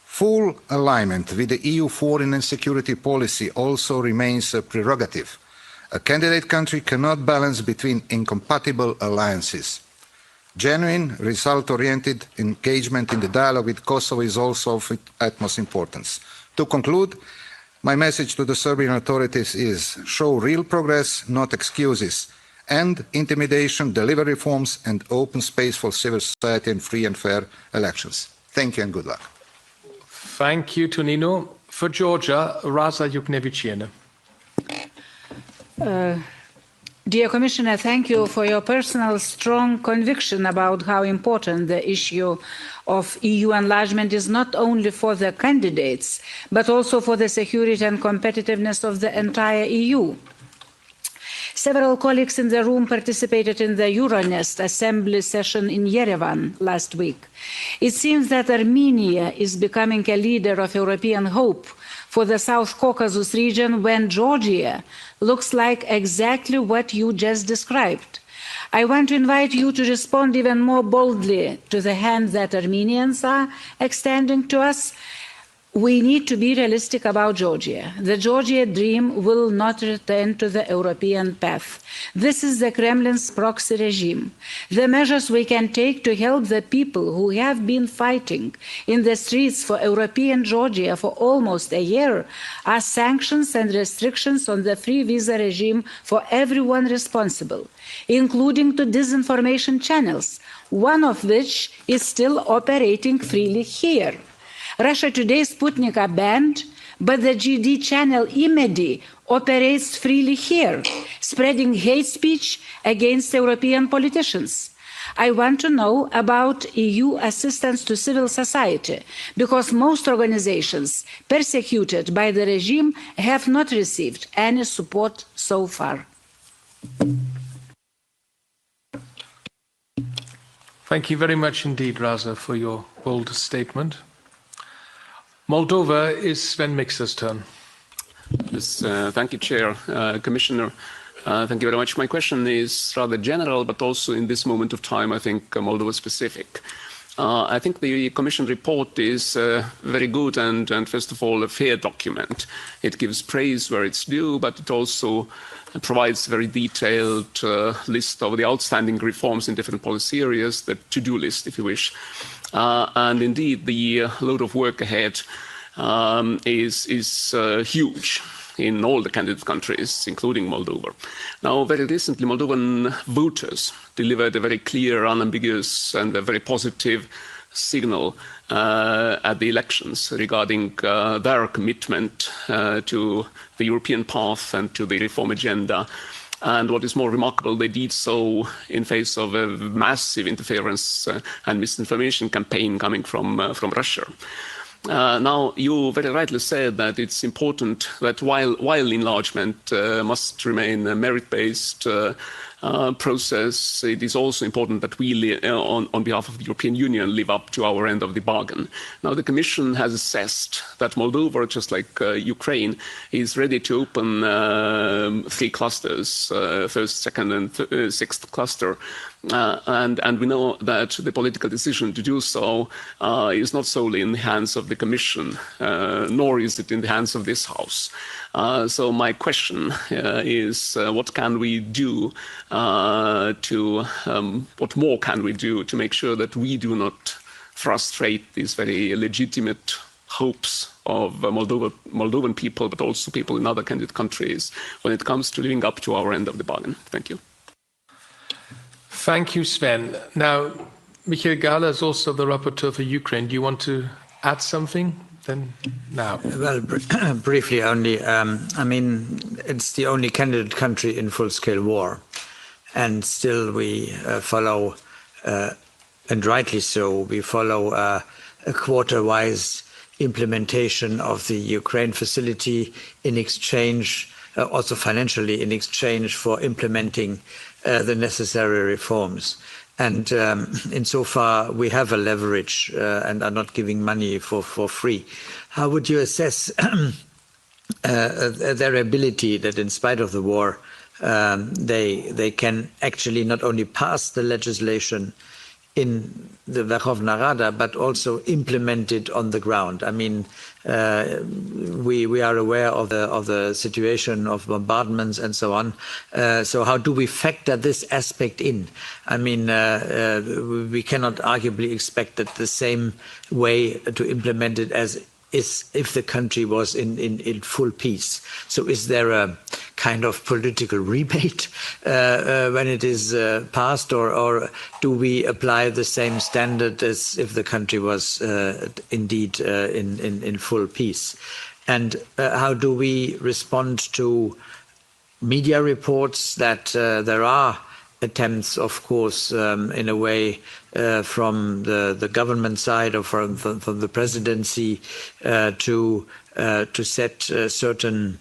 Speaker 16: Full alignment with the EU foreign and security policy also remains a prerogative. A candidate country cannot balance between incompatible alliances. Genuine, result-oriented engagement in the dialogue with Kosovo is also of utmost importance. To conclude, my message to the Serbian authorities is show real progress, not excuses. End intimidation, deliver reforms, and open space for civil society and free and fair elections. Thank you and good luck.
Speaker 2: Thank you, Tonino. For Georgia, Raza Yuknevichiene.
Speaker 17: Dear Commissioner, thank you for your personal strong conviction about how important the issue of EU enlargement is, not only for the candidates, but also for the security and competitiveness of the entire EU. Several colleagues in the room participated in the Euronest Assembly session in Yerevan last week. It seems that Armenia is becoming a leader of European hope for the South Caucasus region, when Georgia looks like exactly what you just described. I want to invite you to respond even more boldly to the hand that Armenians are extending to us. We need to be realistic about Georgia. The Georgia dream will not return to the European path. This is the Kremlin's proxy regime. The measures we can take to help the people who have been fighting in the streets for European Georgia for almost a year are sanctions and restrictions on the free visa regime for everyone responsible, including to disinformation channels, one of which is still operating freely here. Russia Today's Sputnik are banned, but the GD channel Imedi operates freely here, spreading hate speech against European politicians. I want to know about EU assistance to civil society, because most organizations persecuted by the regime have not received any support so far.
Speaker 2: Thank you very much indeed, Raza, for your bold statement. Moldova is Sven Mikser's turn.
Speaker 18: Yes, thank you, Chair. Commissioner, thank you very much. My question is rather general, but also in this moment of time, I think Moldova specific. I think the Commission report is very good and first of all, a fair document. It gives praise where it's due, but it also provides a very detailed list of the outstanding reforms in different policy areas, the to-do list, if you wish. And indeed, the load of work ahead is huge in all the candidate countries, including Moldova. Now, very recently, Moldovan voters delivered a very clear, unambiguous, and a very positive signal at the elections regarding their commitment to the European path and to the reform agenda. And what is more remarkable, they did so in face of a massive interference and misinformation campaign coming from Russia. Now, you very rightly said that it's important that while enlargement must remain a merit-based process, it is also important that we, on behalf of the European Union, live up to our end of the bargain. Now, the Commission has assessed that Moldova, just like Ukraine, is ready to open 3 clusters, first, second, and sixth cluster. And we know that the political decision to do so is not solely in the hands of the Commission, nor is it in the hands of this House. So my question is, what can we do what more can we do to make sure that we do not frustrate these very legitimate hopes of Moldovan people, but also people in other candidate countries when it comes to living up to our end of the bargain? Thank you.
Speaker 2: Thank you, Sven. Now, Michael Gahler is also the rapporteur for Ukraine. Do you want to add something? Then now.
Speaker 3: Well, briefly only. I mean, it's the only candidate country in full-scale war, and still we follow, and rightly so, we follow a quarter-wise implementation of the Ukraine facility in exchange, also financially, in exchange for implementing the necessary reforms. And insofar, we have a leverage and are not giving money for free. How would you assess their ability that in spite of the war, they can actually not only pass the legislation in the Verkhovna Rada, but also implement it on the ground? I mean, we are aware of the situation of bombardments and so on. So how do we factor this aspect in? I mean, we cannot arguably expect that the same way to implement it as is if the country was in full peace. So is there a kind of political rebate when it is passed, or do we apply the same standard as if the country was indeed in full peace? And how do we respond to media reports that there are attempts, of course, in a way, from the government side or from the presidency to set certain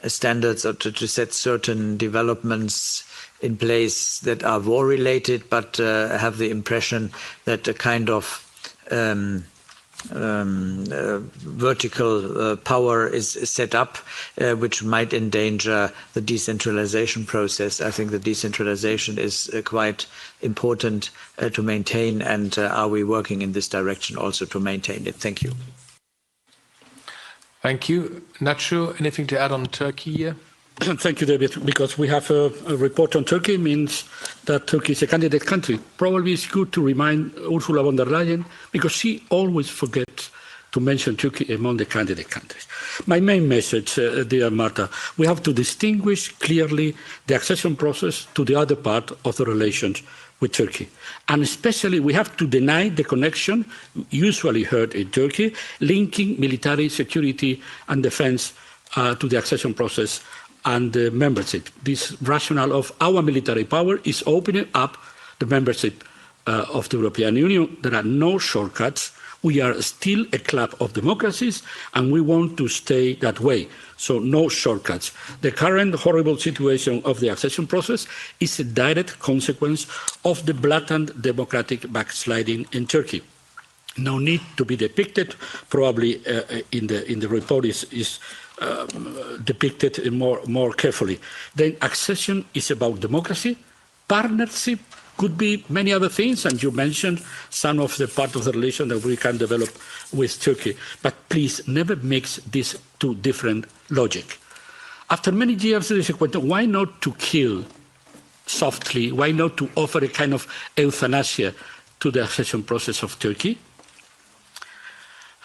Speaker 3: standards or to set certain developments in place that are war-related, but have the impression that a kind of vertical power is set up, which might endanger the decentralization process. I think the decentralization is quite important to maintain, and are we working in this direction also to maintain it? Thank you.
Speaker 2: Thank you. Nacho, anything to add on Turkey here?
Speaker 4: Thank you, David. Because we have a report on Turkey means that Turkey is a candidate country. Probably it's good to remind Ursula von der Leyen, because she always forgets to mention Turkey among the candidate countries. My main message, dear Marta, we have to distinguish clearly the accession process to the other part of the relations with Turkey. And especially we have to deny the connection usually heard in Turkey, linking military security and defense to the accession process and the membership. This rationale of our military power is opening up the membership of the European Union. There are no shortcuts. We are still a club of democracies, and we want to stay that way. So no shortcuts. The current horrible situation of the accession process is a direct consequence of the blatant democratic backsliding in Turkey. No need to be depicted. Probably in the report is depicted more carefully. Then accession is about democracy, partnership could be many other things, and you mentioned some of the part of the relation that we can develop with Turkey. But please never mix these two different logic. After many years, there is a question, why not to kill softly? Why not to offer a kind of euthanasia to the accession process of Turkey?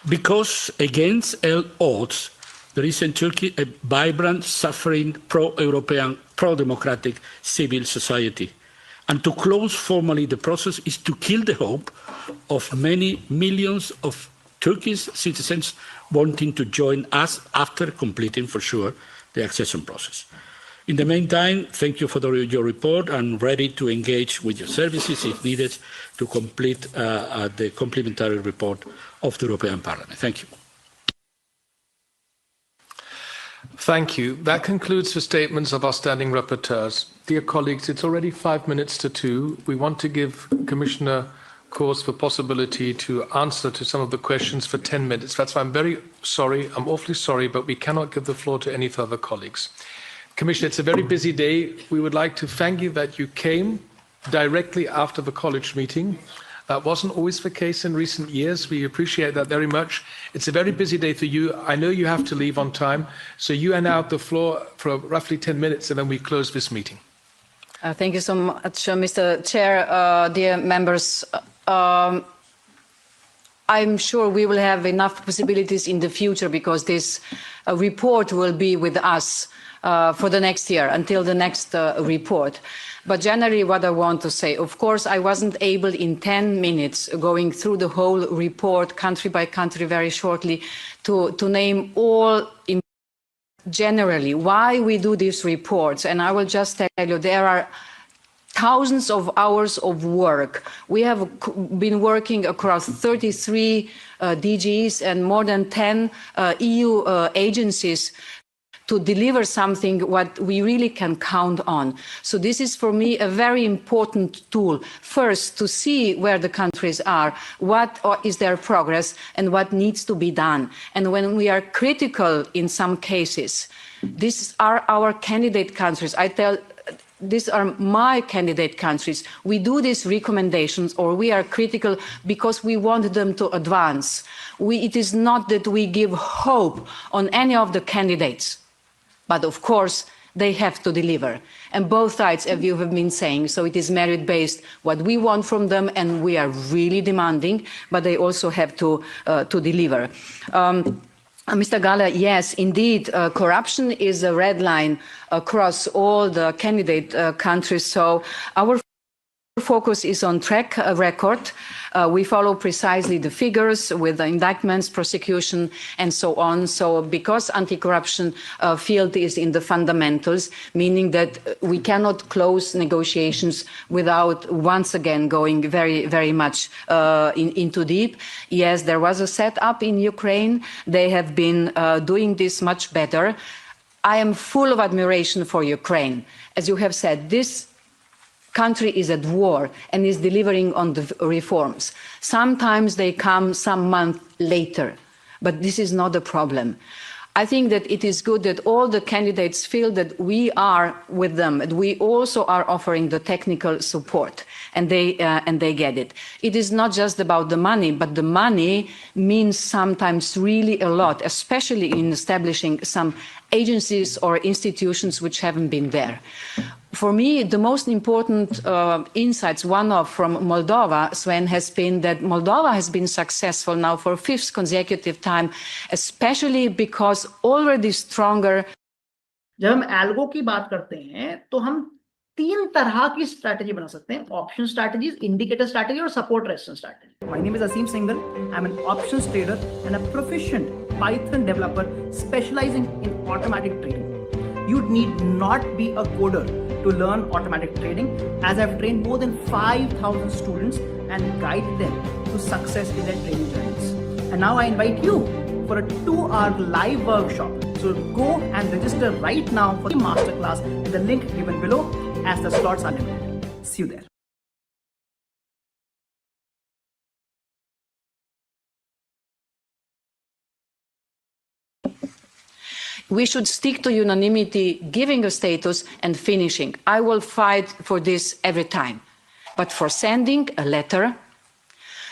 Speaker 4: Because against all odds, there is in Turkey a vibrant, suffering, pro-European, pro-democratic civil society. And to close formally the process is to kill the hope of many millions of Turkish citizens wanting to join us after completing, for sure, the accession process. In the meantime, thank you for your report. I'm ready to engage with your services if needed to complete the complementary report of the European Parliament. Thank you.
Speaker 2: Thank you. That concludes the statements of our standing rapporteurs. Dear colleagues, it's already 5 minutes to 2. We want to give Commissioner Kroes the possibility to answer to some of the questions for 10 minutes. That's why I'm very sorry, I'm awfully sorry, but we cannot give the floor to any further colleagues. Commissioner, it's a very busy day. We would like to thank you that you came directly after the college meeting. That wasn't always the case in recent years. We appreciate that very much. It's a very busy day for you. I know you have to leave on time. So you are now at the floor for roughly 10 minutes, and then we close this meeting.
Speaker 1: Thank you so much, Mr. Chair, dear members. I'm sure we will have enough possibilities in the future because this report will be with us for the next year, until the next report. But generally what I want to say, of course, I wasn't able in 10 minutes going through the whole report country by country very shortly to name all generally why we do these reports. And I will just tell you, there are thousands of hours of work. We have been working across 33 DGs and more than 10 EU agencies to deliver something what we really can count on. So this is for me a very important tool. First, to see where the countries are, what is their progress and what needs to be done. And when we are critical in some cases, these are our candidate countries. These are my candidate countries. We do these recommendations or we are critical because we want them to advance. It is not that we give hope on any of the candidates. But of course, they have to deliver. And both sides, as you have been saying, so it is merit-based, what we want from them, and we are really demanding, but they also have to deliver. Mr. Gahler, yes, indeed, corruption is a red line across all the candidate countries. So our focus is on track record. We follow precisely the figures with the indictments, prosecution, and so on. So because anti-corruption field is in the fundamentals, meaning that we cannot close negotiations without once again going very, very much into deep. Yes, there was a setup in Ukraine. They have been doing this much better. I am full of admiration for Ukraine. As you have said, this country is at war and is delivering on the reforms. Sometimes they come some month later, but this is not a problem. I think that it is good that all the candidates feel that we are with them, and we also are offering the technical support, and they get it. It is not just about the money, but the money means sometimes really a lot, especially in establishing some agencies or institutions which haven't been there. For me, the most important insights, one of from Moldova, Sven, has been that Moldova has been successful now for 5th consecutive time, especially because already stronger.
Speaker 19: जब हम algo की बात करते हैं तो हम 3 तरह की स्ट्रैटेजी बना सकते हैं: ऑप्शन स्ट्रैटेजीज, इंडिकेटर स्ट्रैटेजी और support resistance strategy. My name is Asim Singhal. I'm an options trader and a proficient Python developer specializing in automatic trading. You need not be a coder to learn automatic trading, as I've trained more than 5,000 students and guide them to success in their trading journeys. And now I invite you for a 2-hour live workshop. So go and register right now for the masterclass in the link given below, as the slots are limited. See you there.
Speaker 1: We should stick to unanimity, giving a status and finishing. I will fight for this every time. But for sending a letter,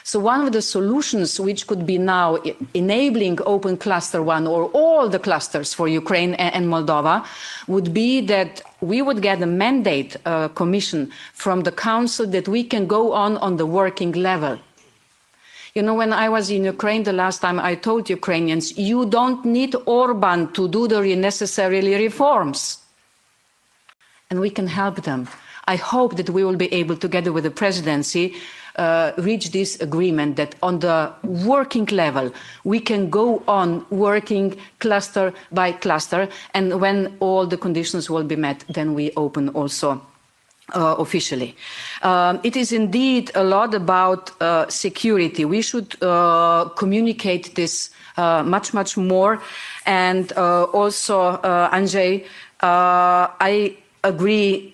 Speaker 1: so one of the solutions which could be now enabling Open Cluster 1 or all the clusters for Ukraine and Moldova would be that we would get a mandate commission from the Council that we can go on the working level. You know, when I was in Ukraine the last time, I told Ukrainians, you don't need Orban to do the necessary reforms. And we can help them. I hope that we will be able, together with the presidency, reach this agreement that on the working level, we can go on working cluster by cluster. And when all the conditions will be met, then we open also officially. It is indeed a lot about security. We should communicate this much more. And also, Andrzej, I agree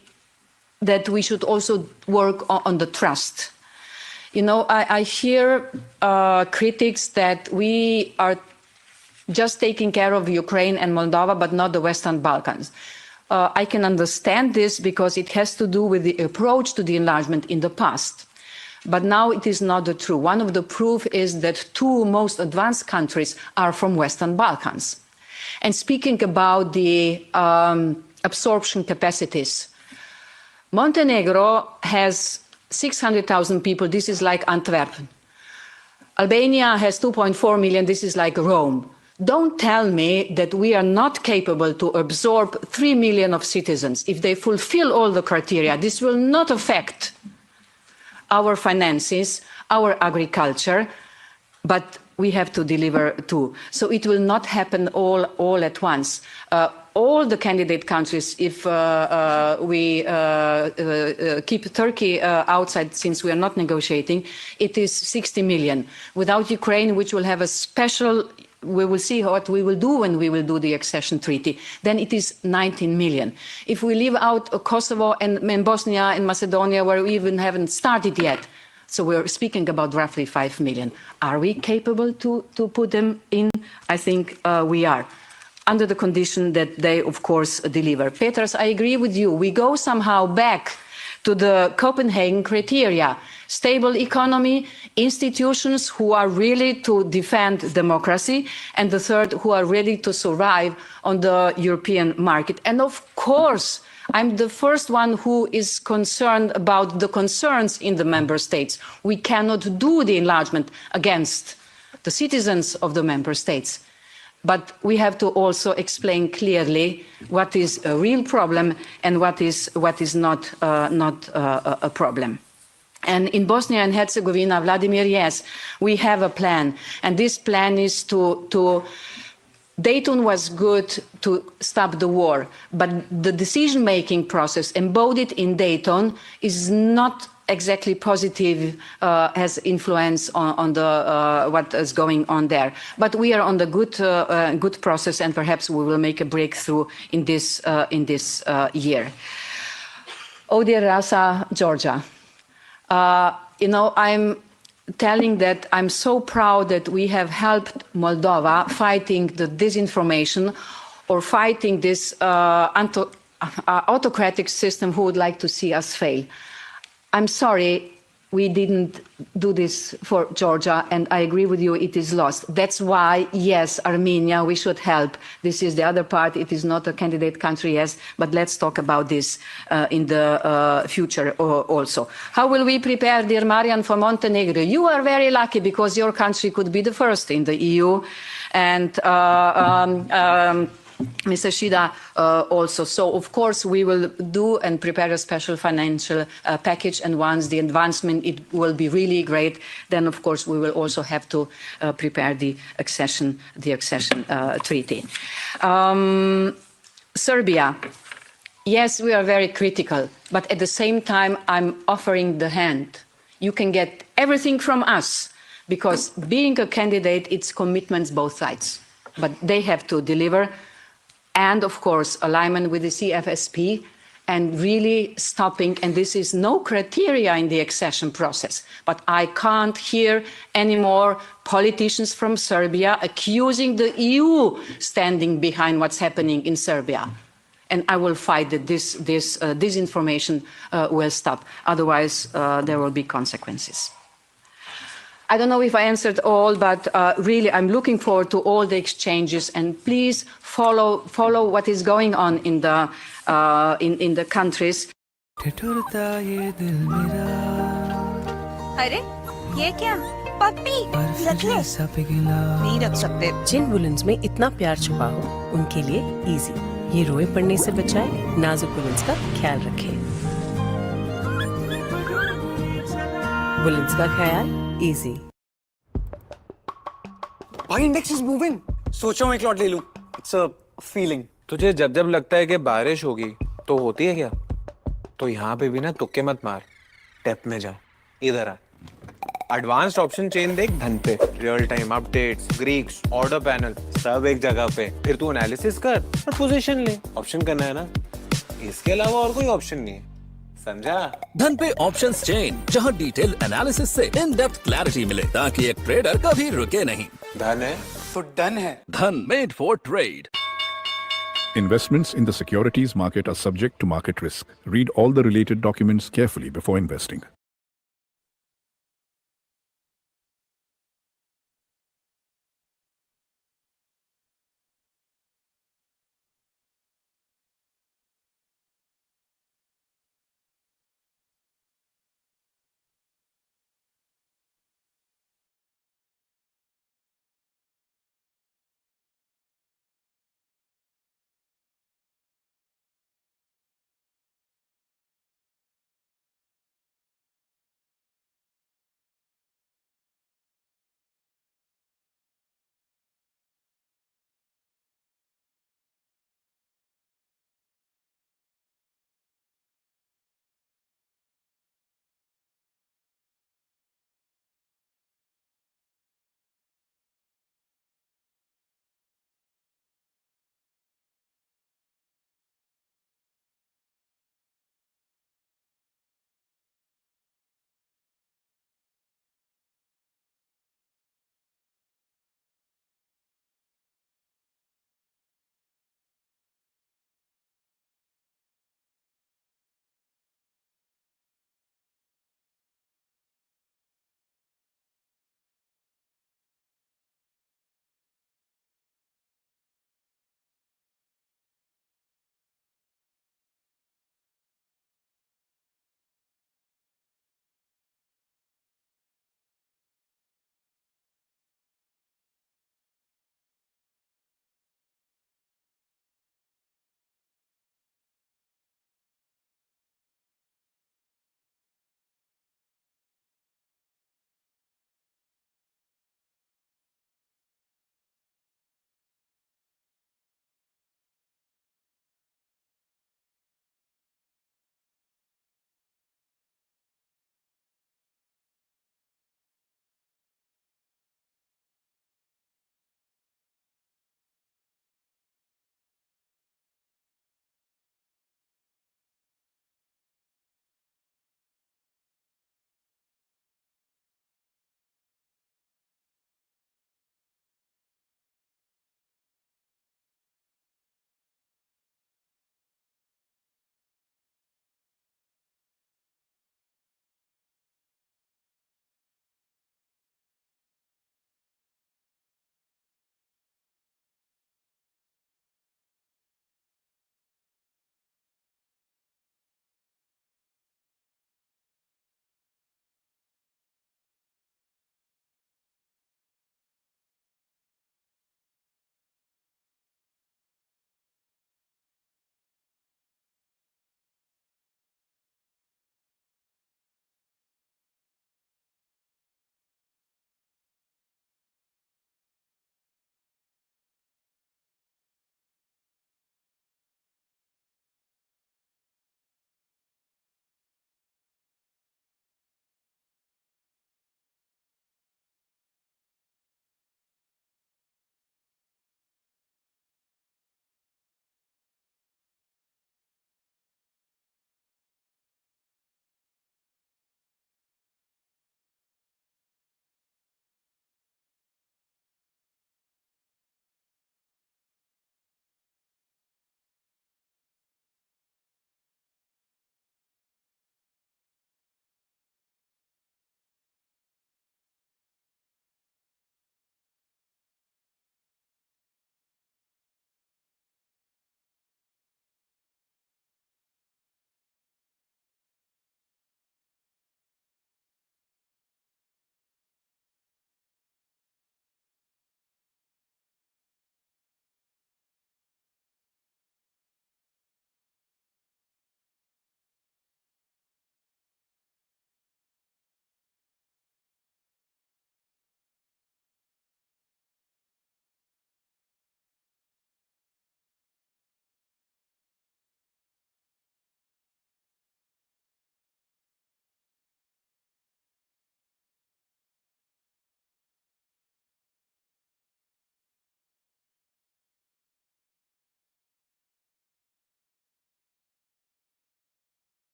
Speaker 1: that we should also work on the trust. You know, I hear critics that we are just taking care of Ukraine and Moldova, but not the Western Balkans. I can understand this because it has to do with the approach to the enlargement in the past. But now it is not the true. One of the proof is that 2 most advanced countries are from Western Balkans. And speaking about the absorption capacities, Montenegro has 600,000 people. This is like Antwerp. Albania has 2.4 million. This is like Rome. Don't tell me that we are not capable to absorb 3 million of citizens. If they fulfill all the criteria, this will not affect our finances, our agriculture, but we have to deliver too. So it will not happen all at once. All the candidate countries, if we keep Turkey outside, since we are not negotiating, it is 60 million. Without Ukraine, which will have a special, we will see what we will do when we will do the accession treaty, then it is 19 million. If we leave out Kosovo and Bosnia and Macedonia, where we even haven't started yet, so we're speaking about roughly 5 million. Are we capable to put them in? I think we are, under the condition that they, of course, deliver. Peters, I agree with you. We go somehow back to the Copenhagen criteria: stable economy, institutions who are really to defend democracy, and the third, who are ready to survive on the European market. And of course, I'm the first one who is concerned about the concerns in the member states. We cannot do the enlargement against the citizens of the member states. But we have to also explain clearly what is a real problem and what is not a problem. And in Bosnia and Herzegovina, Vladimir, yes, we have a plan. And this plan is to Dayton was good to stop the war, but the decision-making process embodied in Dayton is not exactly positive, has influence on the what is going on there. But we are on the good process, and perhaps we will make a breakthrough in this year. Oh, dear Rasa, Georgia. I'm telling that I'm so proud that we have helped Moldova fighting the disinformation or fighting this autocratic system who would like to see us fail. I'm sorry we didn't do this for Georgia, and I agree with you, it is lost. That's why, yes, Armenia, we should help. This is the other part. It is not a candidate country, yes, but let's talk about this in the future also. How will we prepare, dear Marian, for Montenegro? You are very lucky because your country could be the first in the EU, and Mr. Shida also. So, of course, we will do and prepare a special financial package, and once the advancement, it will be really great. Then, of course, we will also have to prepare the accession treaty. Serbia. Yes, we are very critical, but at the same time, I'm offering the hand. You can get everything from us, because being a candidate, it's commitments both sides, but they have to deliver. And of course, alignment with the CFSP and really stopping, and this is no criteria in the accession process, but I can't hear anymore politicians from Serbia accusing the EU standing behind what's happening in Serbia. And I will fight that this disinformation will stop. Otherwise, there will be consequences. I don't know if I answered all, but really I'm looking forward to all the exchanges, and please follow what is going on in the countries.
Speaker 6: अरे ये क्या पप्पी रख ले नहीं रख सकते
Speaker 7: जिन वुलेंस में इतना प्यार छुपा हो उनके लिए इजी ये रोए पड़ने से बचाए नाजुक वुलेंस का ख्याल रखें वुलेंस का ख्याल इजी
Speaker 20: भाई इंडेक्स इज मूविंग सोचो मैं एक लॉट ले लूं इट्स अ फीलिंग तुझे जब जब लगता है कि बारिश होगी तो होती है क्या तो यहाँ पे भी ना तुक्के मत मार टेप में जा इधर आ एडवांस्ड ऑप्शन चेन देख धन पे real time updates Greeks order panel सब एक जगह पे फिर तू एनालिसिस कर और पोजीशन ले ऑप्शन करना है ना इसके अलावा और कोई ऑप्शन नहीं है समझा
Speaker 21: धन पे ऑप्शंस चेन जहां डिटेल एनालिसिस से इन डेप्थ क्लैरिटी मिले ताकि एक ट्रेडर कभी रुके नहीं
Speaker 20: धन है तो डन है
Speaker 21: धन made for trade
Speaker 22: Investments in the securities market are subject to market risk. Read all the related documents carefully before investing.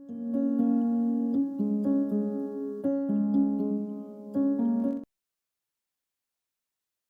Speaker 10: you.